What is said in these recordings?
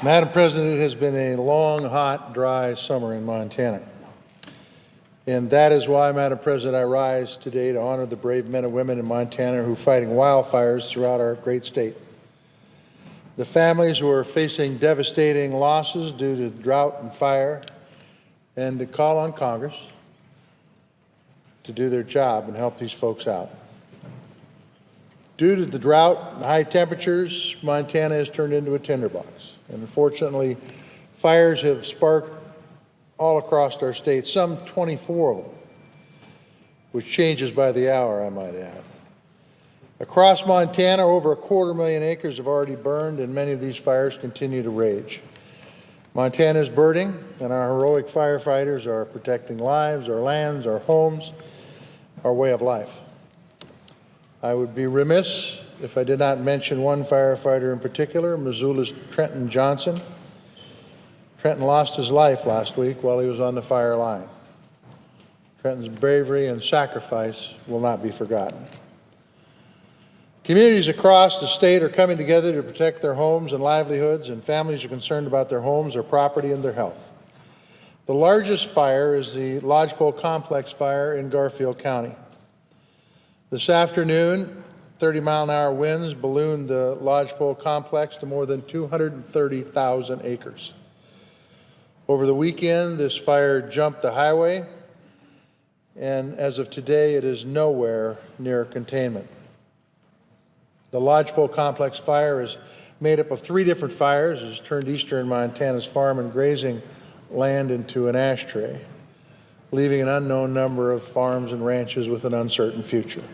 Madam President, it has been a long, hot, dry summer in Montana. And that is why, Madam President, I rise today to honor the brave men and women in Montana who are fighting wildfires throughout our great state. The families who are facing devastating losses due to drought and fire, and to call on Congress to do their job and help these folks out. Due to the drought and high temperatures, Montana has turned into a tinderbox. And unfortunately, fires have sparked all across our state, some 24 of them, which changes by the hour, I might add. Across Montana, over 250,000 acres have already burned, and many of these fires continue to rage. Montana is burning, and our heroic firefighters are protecting lives, our lands, our homes, our way of life. I would be remiss if I did not mention one firefighter in particular, Missoula's Trenton Johnson. Trenton lost his life last week while he was on the fire line. Trenton's bravery and sacrifice will not be forgotten. Communities across the state are coming together to protect their homes and livelihoods, and families are concerned about their homes, their property, and their health. The largest fire is the Lodgepole Complex fire in Garfield County. This afternoon, 30-mile-an-hour winds ballooned the Lodgepole Complex to more than 230,000 acres. Over the weekend, this fire jumped the highway, and as of today, it is nowhere near containment. The Lodgepole Complex fire is made up of 3 different fires. It has turned eastern Montana's farm and grazing land into an ashtray, leaving an unknown number of farms and ranches with an uncertain future,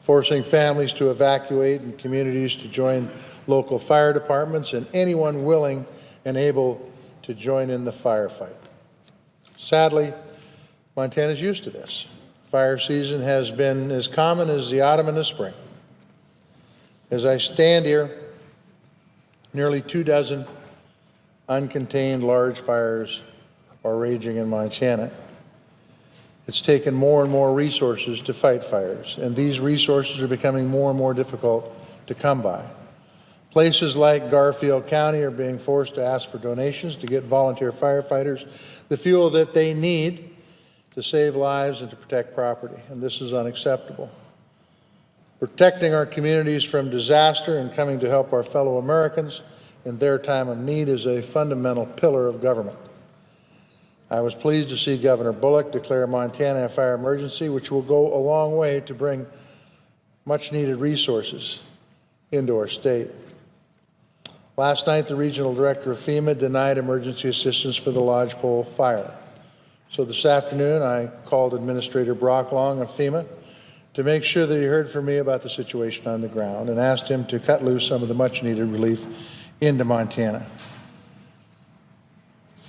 forcing families to evacuate and communities to join local fire departments and anyone willing and able to join in the firefight. Sadly, Montana's used to this. Fire season has been as common as the autumn and the spring. As I stand here, nearly 24 uncontained large fires are raging in Montana. It's taken more and more resources to fight fires, and these resources are becoming more and more difficult to come by. Places like Garfield County are being forced to ask for donations to get volunteer firefighters the fuel that they need to save lives and to protect property, and this is unacceptable. Protecting our communities from disaster and coming to help our fellow Americans in their time of need is a fundamental pillar of government. I was pleased to see Governor Bullock declare Montana a fire emergency, which will go a long way to bring much needed resources into our state. Last night, the regional director of FEMA denied emergency assistance for the Lodgepole fire. So this afternoon, I called Administrator Brock Long of FEMA to make sure that he heard from me about the situation on the ground and asked him to cut loose some of the much needed relief into Montana.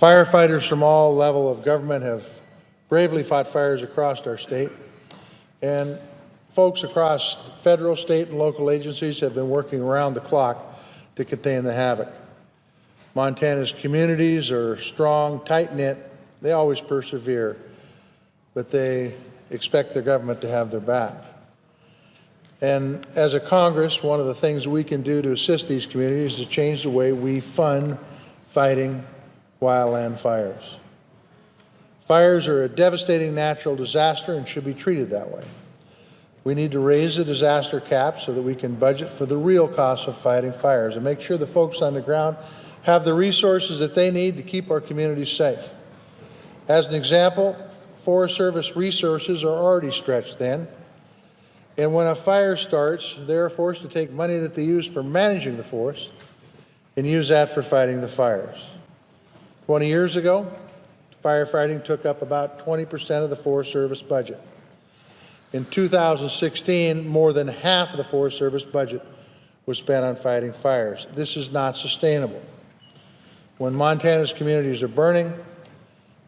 Firefighters from all levels of government have bravely fought fires across our state, and folks across federal, state, and local agencies have been working around the clock to contain the havoc. Montana's communities are strong, tight-knit. They always persevere, but they expect their government to have their back. And as a Congress, one of the things we can do to assist these communities is to change the way we fund fighting wildland fires. Fires are a devastating natural disaster and should be treated that way. We need to raise the disaster cap so that we can budget for the real costs of fighting fires and make sure the folks on the ground have the resources that they need to keep our communities safe. As an example, Forest Service resources are already stretched thin, and when a fire starts, they're forced to take money that they use for managing the forest and use that for fighting the fires. 20 years ago, firefighting took up about 20% of the Forest Service budget. In 2016, more than half of the Forest Service budget was spent on fighting fires. This is not sustainable. When Montana's communities are burning,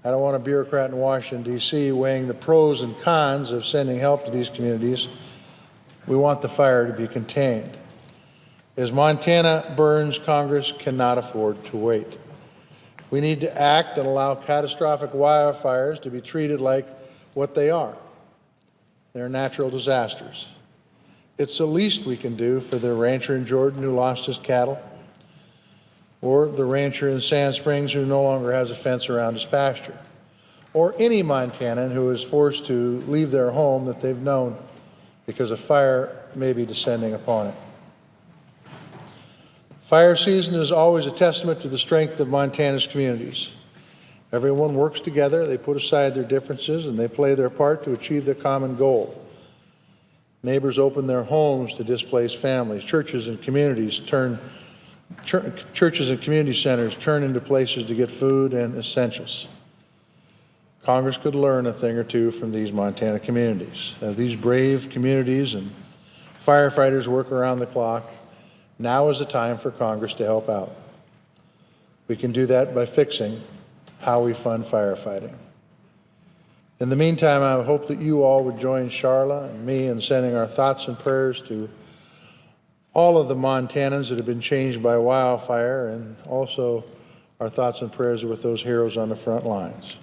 I don't want a bureaucrat in Washington, D.C. weighing the pros and cons of sending help to these communities. We want the fire to be contained. As Montana burns, Congress cannot afford to wait. We need to act and allow catastrophic wildfires to be treated like what they are. They're natural disasters. It's the least we can do for the rancher in Jordan who lost his cattle, or the rancher in Sand Springs who no longer has a fence around his pasture, or any Montanan who is forced to leave their home that they've known because a fire may be descending upon it. Fire season is always a testament to the strength of Montana's communities. Everyone works together, they put aside their differences, and they play their part to achieve the common goal. Neighbors open their homes to displaced families. Churches and community centers turn into places to get food and essentials. Congress could learn a thing or two from these Montana communities. These brave communities and firefighters work around the clock. Now is the time for Congress to help out. We can do that by fixing how we fund firefighting. In the meantime, I hope that you all would join Charla and me in sending our thoughts and prayers to all of the Montanans that have been changed by wildfire, and also our thoughts and prayers with those heroes on the front lines.